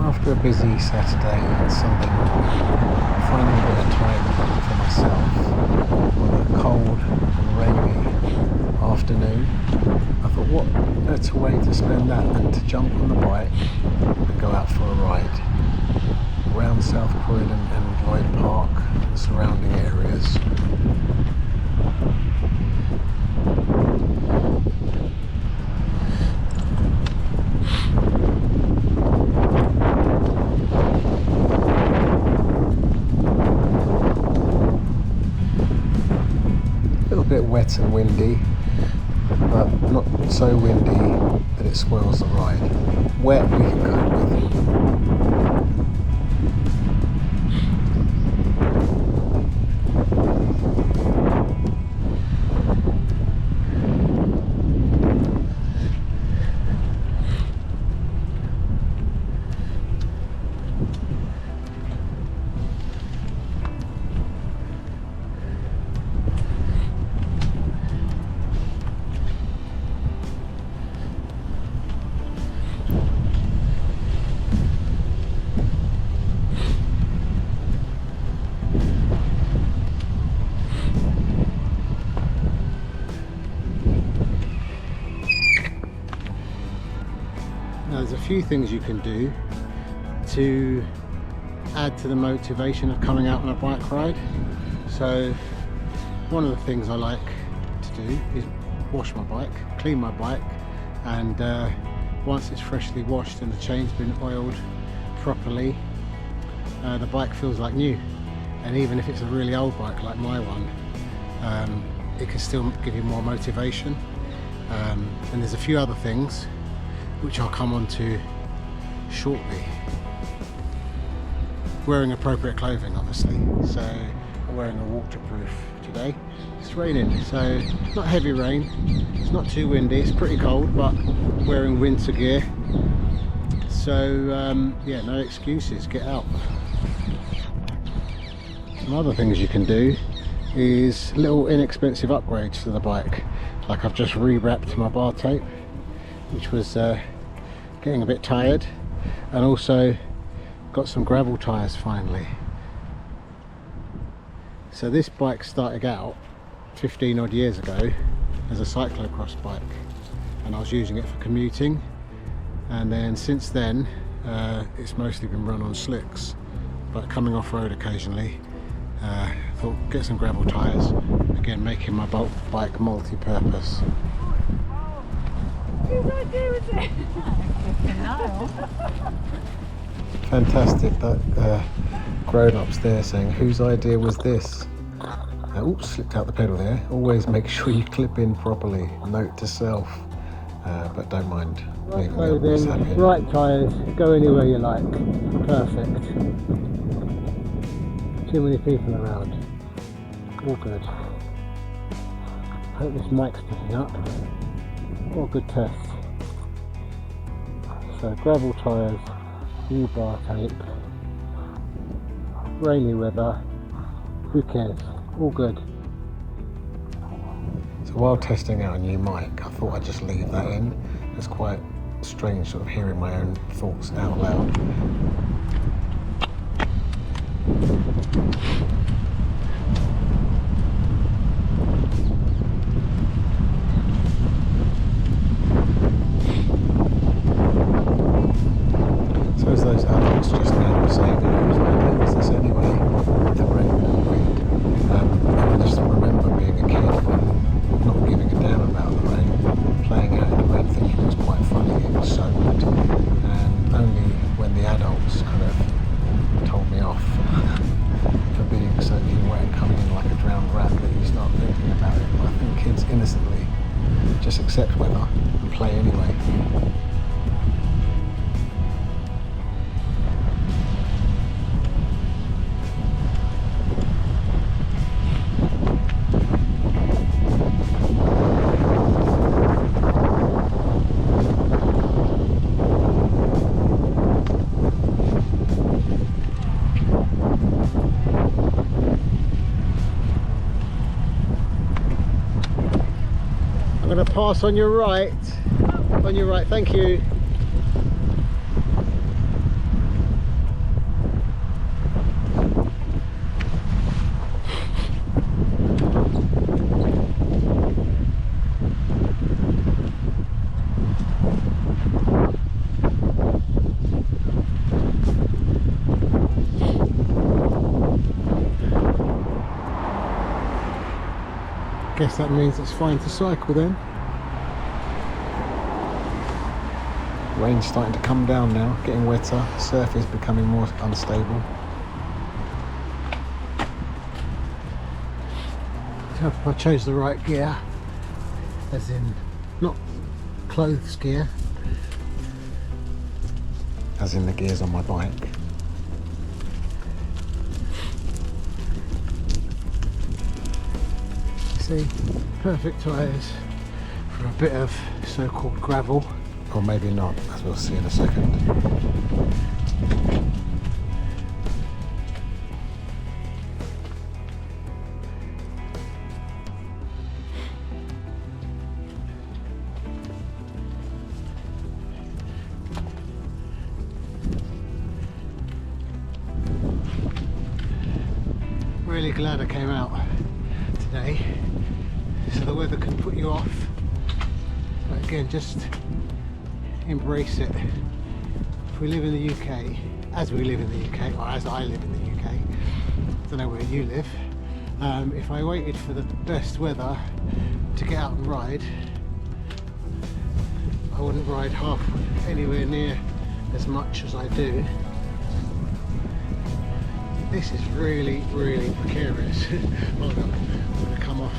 After a busy Saturday and Sunday morning, finding a bit of time for myself on a cold and rainy afternoon, I thought what better way to spend that than to jump on the bike and go out for a ride around South Croydon and Lloyd Park and the surrounding areas. Bit wet and windy, but not so windy that it spoils the ride. Wet we can cope with. Now there's a few things you can do to add to the motivation of coming out on a bike ride. So one of the things I like to do is wash my bike, clean my bike, and once it's freshly washed and the chain's been oiled properly, the bike feels like new. And even if it's a really old bike like my one, it can still give you more motivation. And there's a few other things which I'll come on to shortly. Wearing appropriate clothing, obviously. So I'm wearing a waterproof today. It's raining, so not heavy rain, it's not too windy, it's pretty cold, but wearing winter gear. So yeah, no excuses, get out. Some other things you can do is little inexpensive upgrades to the bike. Like I've just rewrapped my bar tape, which was getting a bit tired, and also got some gravel tyres finally. So this bike started out 15 odd years ago as a cyclocross bike, and I was using it for commuting, and then since then it's mostly been run on slicks, but coming off-road occasionally. Thought get some gravel tyres, again making my bike multi-purpose. Whose idea was it? Fantastic, that grown-ups there saying, whose idea was this? Oops, slipped out the pedal there. Always make sure you clip in properly. Note to self, but don't mind. Right clothing, right tyres, go anywhere you like. Perfect. Too many people around. All good. Hope this mic's picking up. What a good test. So gravel tyres, new bar tape, rainy weather, who cares? All good. So while testing out a new mic, I thought I'd just leave that in. It's quite strange sort of hearing my own thoughts out loud. So as those adults just now were saying, whose idea was this anyway, with the rain and wind? And I just remember being a kid and not giving a damn about the rain, playing out in the rain thinking it was quite funny, it was so good, and only when the adults kind of told me off for being soaking wet and coming in like a drowned rat that you start thinking about it. But I think kids innocently just accept weather and play anyway. I'm going to pass on your right. On your right, thank you. guess that means it's fine to cycle then. Rain's starting to come down now, getting wetter, surface becoming more unstable. I hope I chose the right gear, as in not clothes gear, as in the gears on my bike. See, perfect tyres for a bit of so-called gravel, or maybe not, as we'll see in a second. Really glad I came out today, so the weather can put you off, but again, just embrace it. If we live in the UK, as we live in the UK, or as I live in the UK, I don't know where you live, if I waited for the best weather to get out and ride, I wouldn't ride anywhere near as much as I do. This is really, really precarious. Hold on, I'm going to come off.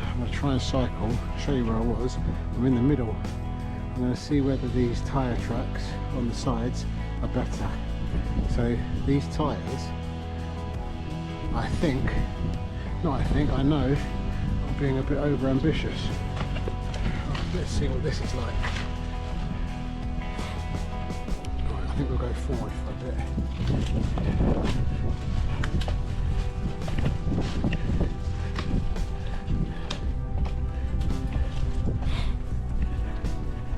I'm going to try and cycle, show you where I was. I'm in the middle. I'm going to see whether these tyre tracks on the sides are better. So these tyres, I know I'm being a bit over ambitious. Let's see what this is like. I think we'll go forward for a bit.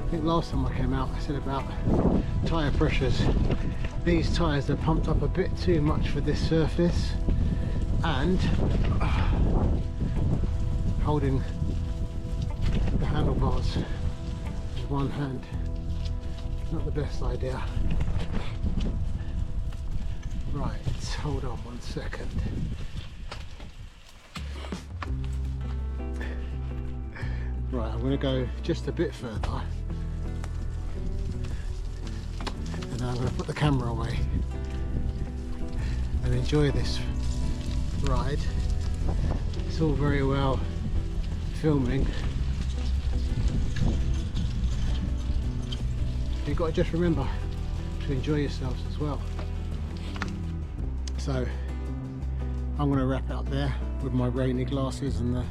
I think last time I came out I said about tyre pressures. These tyres are pumped up a bit too much for this surface, and holding the handlebars with one hand, not the best idea. Right, hold on 1 second. Right, I'm going to go just a bit further, and then I'm going to put the camera away and enjoy this ride. It's all very well filming. You've got to just remember to enjoy yourselves as well. So I'm going to wrap out there with my rainy glasses and the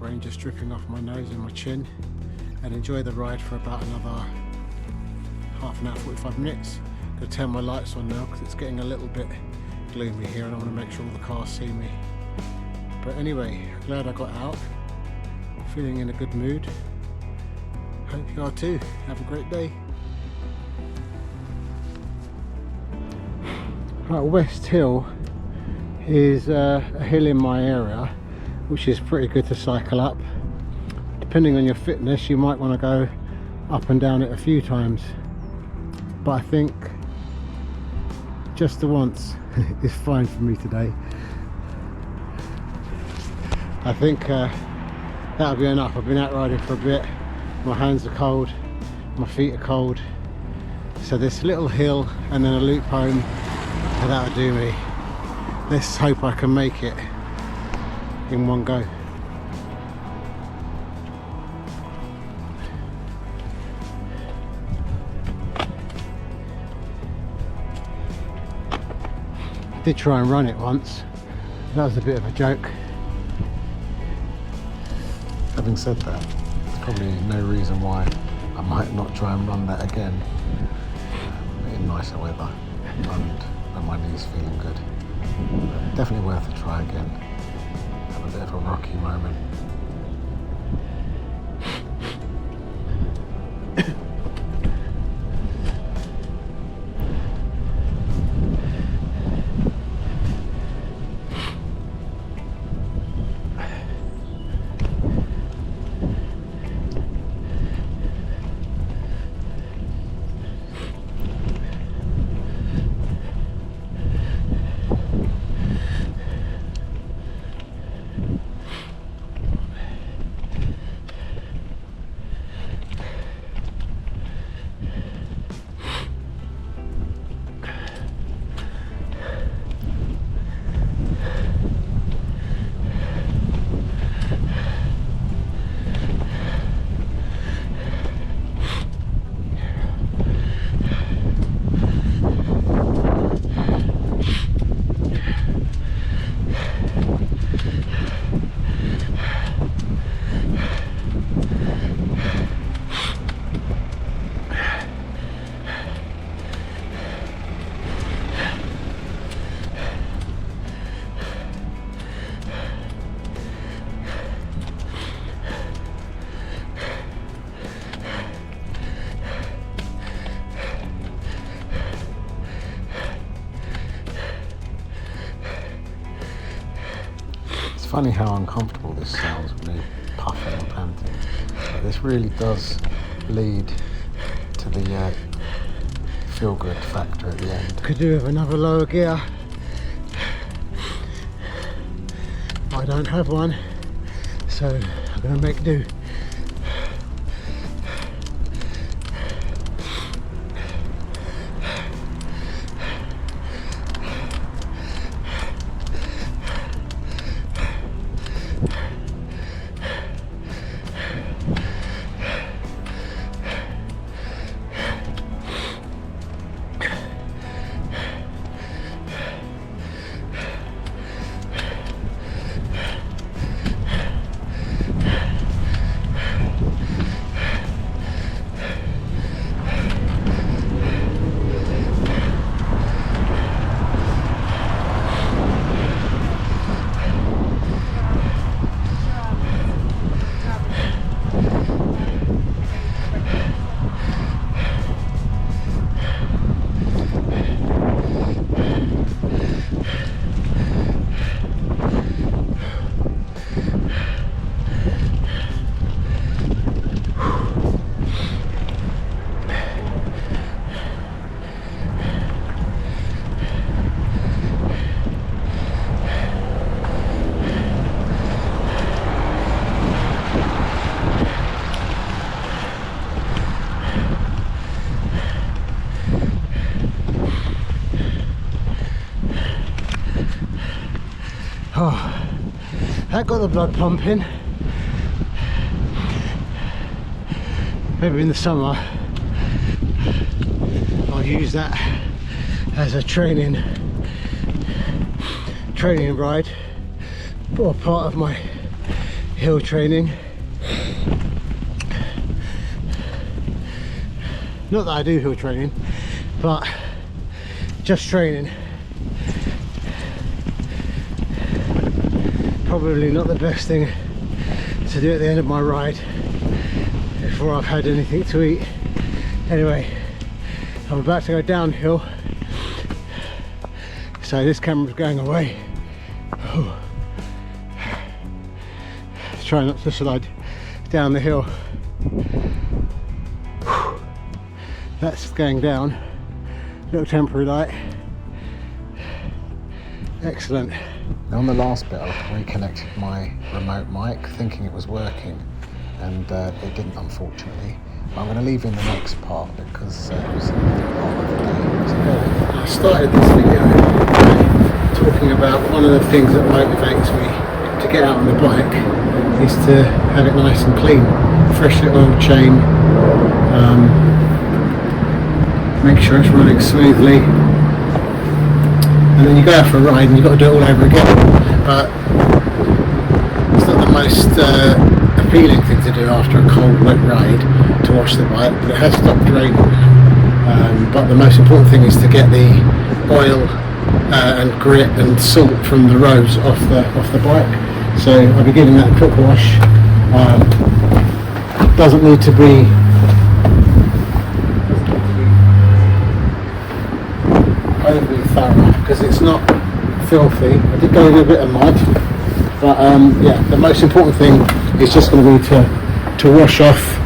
rain just dripping off my nose and my chin, and enjoy the ride for about another half an hour, 45 minutes. I'm going to turn my lights on now because it's getting a little bit gloomy here and I want to make sure all the cars see me. But anyway, glad I got out, feeling in a good mood. Hope you are too. Have a great day. Right, West Hill is a hill in my area which is pretty good to cycle up. Depending on your fitness, you might want to go up and down it a few times, but I think just the once is fine for me today. I think that'll be enough. I've been out riding for a bit, my hands are cold, my feet are cold, so this little hill and then a loop home, that'll do me. Let's hope I can make it in one go. I did try and run it once, that was a bit of a joke. Having said that, there's probably no reason why I might not try and run that again in nicer weather and when my knee's feeling good. But definitely worth a try again. Have a bit of a rocky moment. It's funny how uncomfortable this sounds with me puffing and panting, but this really does lead to the feel-good factor at the end. Could do with another lower gear. I don't have one, so I'm going to make do. Oh, that got the blood pumping. Maybe in the summer I'll use that as a training ride or part of my hill training. Not that I do hill training, but just training. Probably not the best thing to do at the end of my ride before I've had anything to eat. Anyway, I'm about to go downhill, so this camera's going away. Try not to slide down the hill. That's going down. Little temporary light. Excellent. Now on the last bit I reconnected my remote mic thinking it was working, and it didn't, unfortunately. But I'm going to leave in the next part because it was another part of the day. So I started this video talking about one of the things that motivates me to get out on the bike is to have it nice and clean. Fresh little oil chain, make sure it's running smoothly. And then you go out for a ride and you've got to do it all over again. But it's not the most appealing thing to do after a cold, wet ride, to wash the bike, but it has stopped raining. But the most important thing is to get the oil and grit and salt from the roads off the bike. So I'll be giving that a quick wash. Doesn't need to be overly thorough because it's not filthy. I did go in a bit of mud, but yeah, the most important thing is just going to be to wash off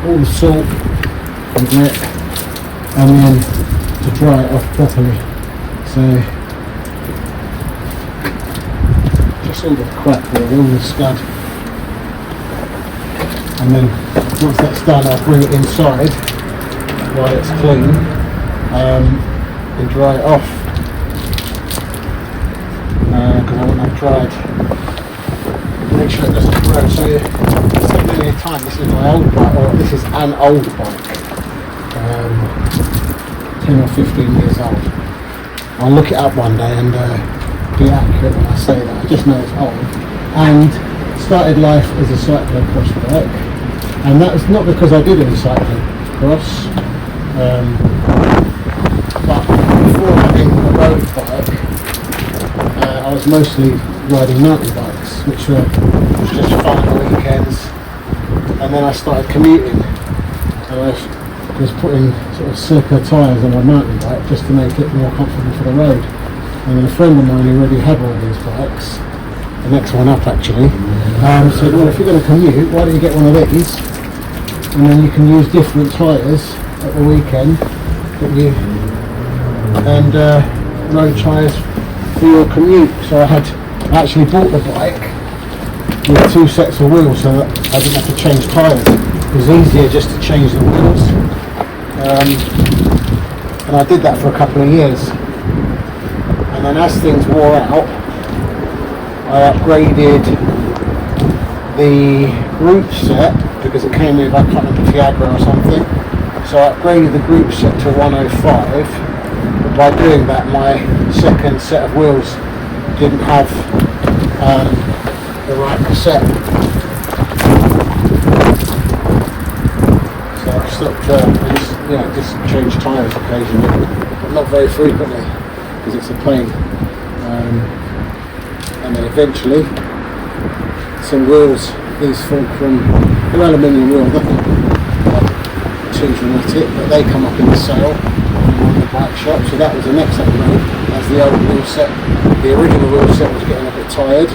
all the salt and grit, and then to dry it off properly. So just all the crap really, all the scud, and then once that's done I'll bring it inside while it's clean. And dry it off because I want that dried. Make sure it doesn't grow. So it's taken me a time. This is my old bike, or this is an old bike, 10 or 15 years old. I'll look it up one day and be accurate when I say that. I just know it's old. And started life as a cyclocross bike, and that was not because I did any cyclocross. But before having a road bike, I was mostly riding mountain bikes, which was just fun on the weekends. And then I started commuting, and I was putting sort of slicker tyres on my mountain bike just to make it more comfortable for the road. And then a friend of mine who already had one of these bikes, the next one up actually, said, well, if you're going to commute, why don't you get one of these? And then you can use different tyres at the weekend and road tyres for your commute. So I actually bought the bike with 2 sets of wheels so that I didn't have to change tyres. It was easier just to change the wheels. And I did that for a couple of years. And then as things wore out, I upgraded the group set because it came with, I can't remember, Fiagra or something. So I upgraded the group set to 105. But by doing that, my second set of wheels didn't have the right cassette. So I stopped, just change tyres occasionally, but not very frequently because it's a pain. And then eventually some wheels, these fall from, they're aluminium wheels, nothing too dramatic, but they come up in the sale on the bike shop, so that was the next upgrade as the old wheel set, the original wheel set was getting a bit tired.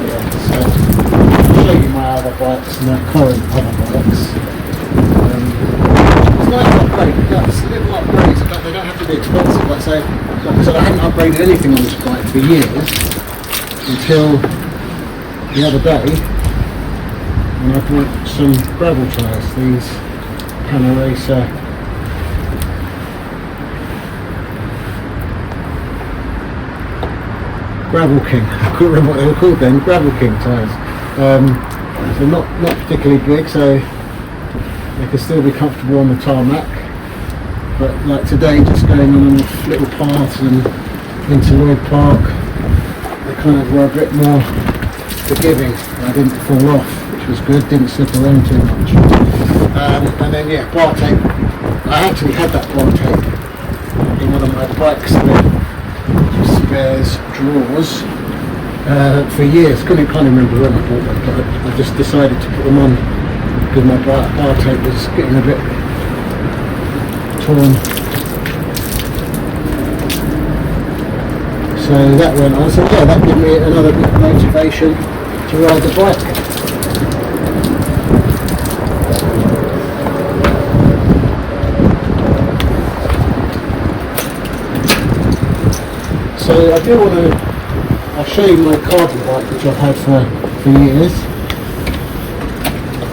Yeah, so I'll show you my other bikes, my current other bikes. It's nice to upgrade, it's little upgrades, but they don't have to be expensive. Like I said, I hadn't upgraded anything on this bike for years until the other day when I bought some gravel tyres, these Panaracer Gravel King, I couldn't remember what they were called then, Gravel King tyres. So not particularly big, so they can still be comfortable on the tarmac, but like today, just going on little paths and into Lloyd Park, they kind of were a bit more forgiving. I didn't fall off, which was good, didn't slip around too much. And then yeah, bar tape. I actually had that bar tape in one of my bike spares drawers for years. Can't remember when I bought them, but I just decided to put them on because my bar tape was getting a bit torn. So that went on. So yeah, that gave me another bit of motivation to ride the bike. So I do want to, I'll show you my carbon bike which I've had for years.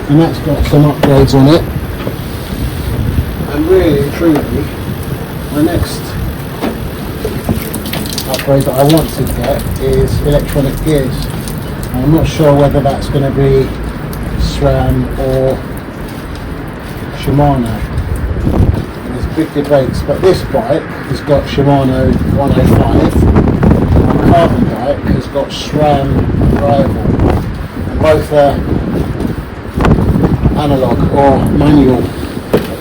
And that's got some upgrades on it. And really and truly, my next upgrade that I want to get is electronic gears. I'm not sure whether that's going to be SRAM or Shimano. And there's big debates, but this bike has got Shimano 105. My carbon bike has got SRAM Rival. And both are analog or manual.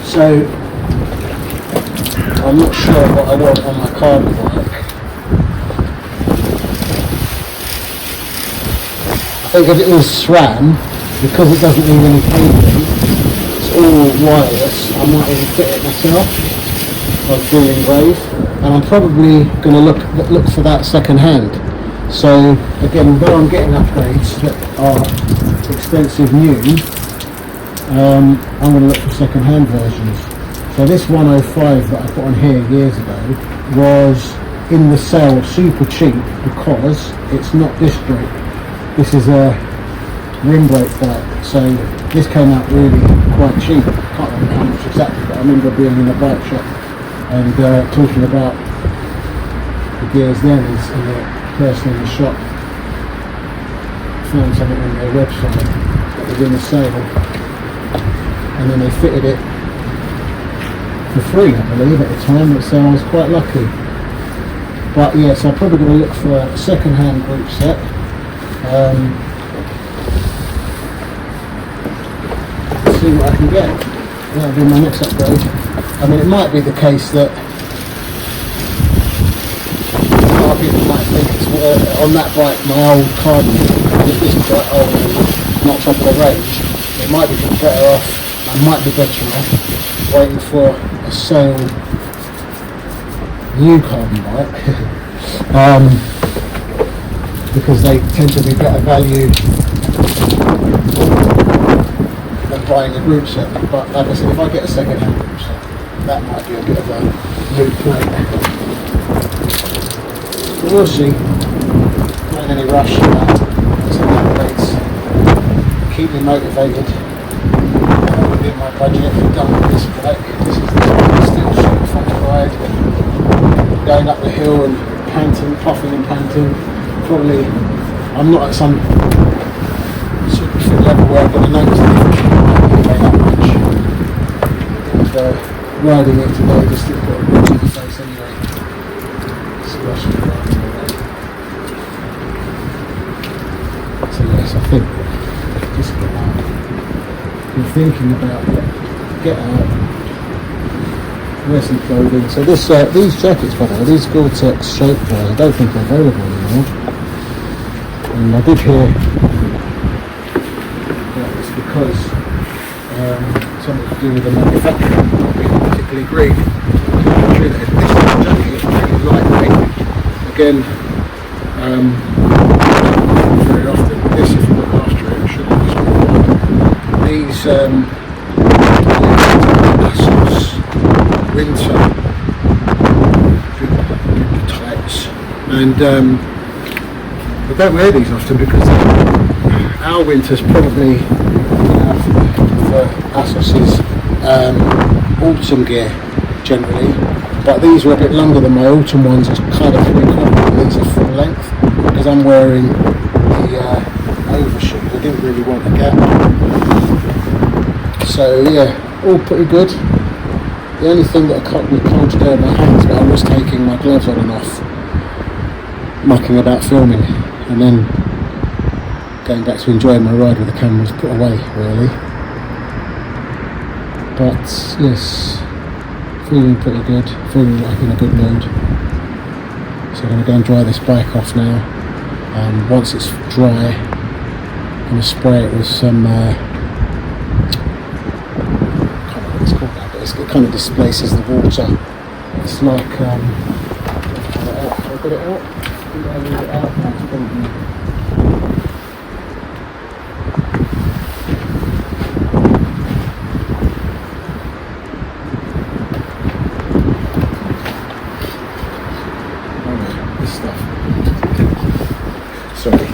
So I'm not sure what I want on my carbon bike. I think if it was SRAM, because it doesn't need any cabling, it's all wireless, I might even fit it myself. I'm feeling brave, and I'm probably going to look for that second hand. So again, though I'm getting upgrades that are expensive new, I'm going to look for second hand versions. So this 105 that I put on here years ago was in the sale super cheap because it's not disc brake. This is a rim brake bike, so this came out really quite cheap. I can't remember how much exactly, but I remember being in a bike shop and talking about the gears then, and the person in the shop found something on their website that was in the sale, and then they fitted it for free, I believe, at the time, so I was quite lucky. But yes, I'm probably going to look for a second-hand group set. See what I can get. That'll be my next upgrade. I mean, it might be the case that a lot of people might think it's on that bike, my old carbon, this is quite old, not top of the range. It might be better off, I might be better off waiting for a sale new carbon bike because they tend to be better value than buying a group set. But like I said, if I get a second-hand group set, that might be a bit of a moot point. But we'll see. Not in any rush for that. So updates keep me motivated within my budget. Done with this bike. This is still super fun to ride. Going up the hill and panting, puffing and panting. Probably, I'm not at some super fit level where I'm going to notice anything that much. And riding it today just got a grin on my face anyway. So yes, I think just been thinking about get out, wear some clothing. So this these jackets, by the way, these Gore-Tex Shapewear, I don't think they're available anymore. And I did hear that it's because something to do with the manufacturing not being particularly green. This jacket is pretty lightweight. Again, very often this, if you look after it, should always be worn. These ASOS winter tights, and I don't wear these often because our winter's probably for ASOS's autumn gear generally, but these are a bit longer than my autumn ones. It's kind of 3/4, these are full length because I'm wearing the overshoot. I didn't really want a gap, so yeah, all pretty good. The only thing that I can't do in my hands, but I was taking my gloves on and off, mucking about filming, and then going back to enjoying my ride with the cameras put away, really. But yes, feeling pretty good, feeling like in a good mood. So I'm going to go and dry this bike off now. Once it's dry, I'm going to spray it with some, I can't remember what it's called now, but it kind of displaces the water. It's like, have I got it out? Did I leave it out? No, it's probably... Sorry.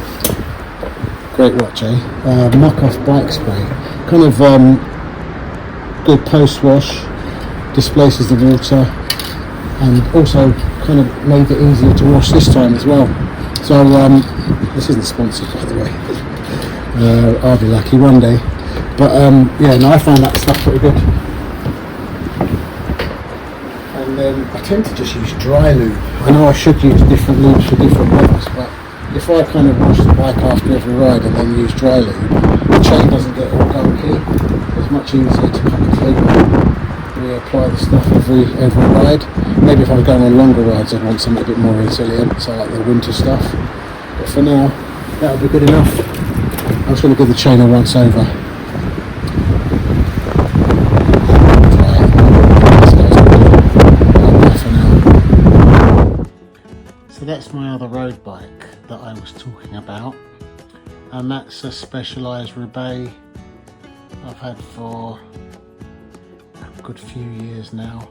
Great watch, eh? Muck-off bike spray. Kind of good post-wash, displaces the water, and also kind of made it easier to wash this time as well. So this isn't sponsored, by the way. I'll be lucky one day. But yeah, no, I found that stuff pretty good. And then I tend to just use dry lube. I know I should use different lubes for different bikes, but if I kind of wash the bike after every ride and then use dry lube, the chain doesn't get all gunky. It's much easier to kind of reapply the stuff every ride. Maybe if I was going on longer rides, I'd want something a bit more resilient, so like the winter stuff. But for now, that'll be good enough. I'm just going to give the chain a once over. So that's my other road bike that I was talking about, and that's a Specialized Roubaix I've had for a good few years now.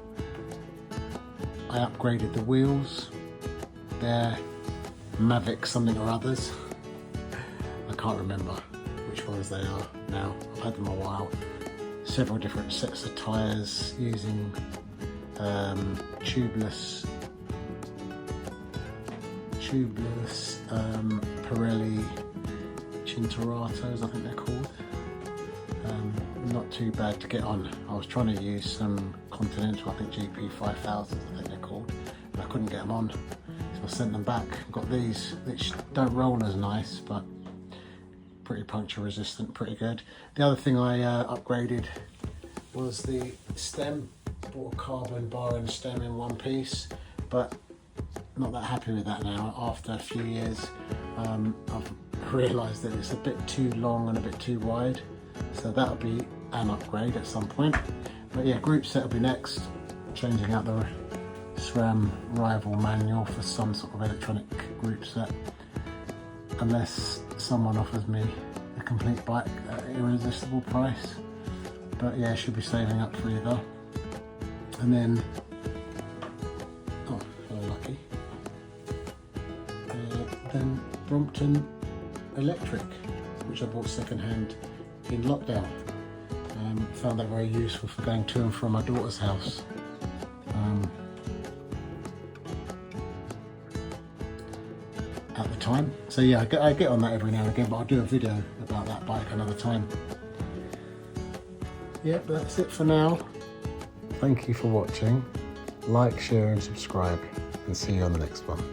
I upgraded the wheels, they're Mavic something or others, I can't remember which ones they are now, I've had them a while. Several different sets of tyres using tubeless Pirelli Cinturatos, I think they're called. Not too bad to get on. I was trying to use some Continental, I think GP 5000s, I think they're called, but I couldn't get them on, so I sent them back. Got these, which don't roll as nice, but pretty puncture resistant, pretty good. The other thing I upgraded was the stem. Bought a carbon bar and stem in one piece, but not that happy with that now. After a few years, I've realised that it's a bit too long and a bit too wide, so that'll be an upgrade at some point. But yeah, group set will be next. Changing out the SRAM rival manual for some sort of electronic group set. Unless someone offers me a complete bike at an irresistible price. But yeah, should be saving up for either. And then, oh, hello Lucky. Then Brompton Electric, which I bought second-hand in lockdown. Found that very useful for going to and from my daughter's house. At the time. So yeah, I get on that every now and again, but I'll do a video about that bike another time. Yep, that's it for now. Thank you for watching. Like, share and subscribe, and see you on the next one.